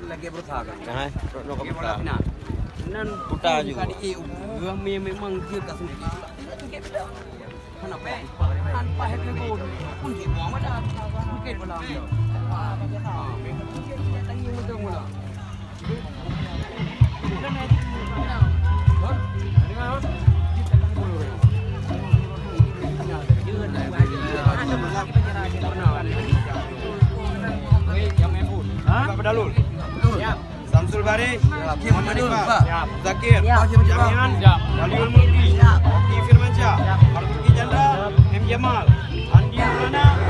lagi berusaha kan. Nah, no Lagi bola final. Nan Putar juga. Kali memang dia kat sendiri. Kenapa? Tanpa hack ke gol. Pun dia buang ada. Mungkin bola dia. Tanya betul bola. Pedalul. Siap. Samsul Bari. Muhammad Iqbal. Zakir. Siap. Jamian. Waliul Mulki. Oki Firmansyah. Marzuki Chandra. M Jamal. Andi Maulana.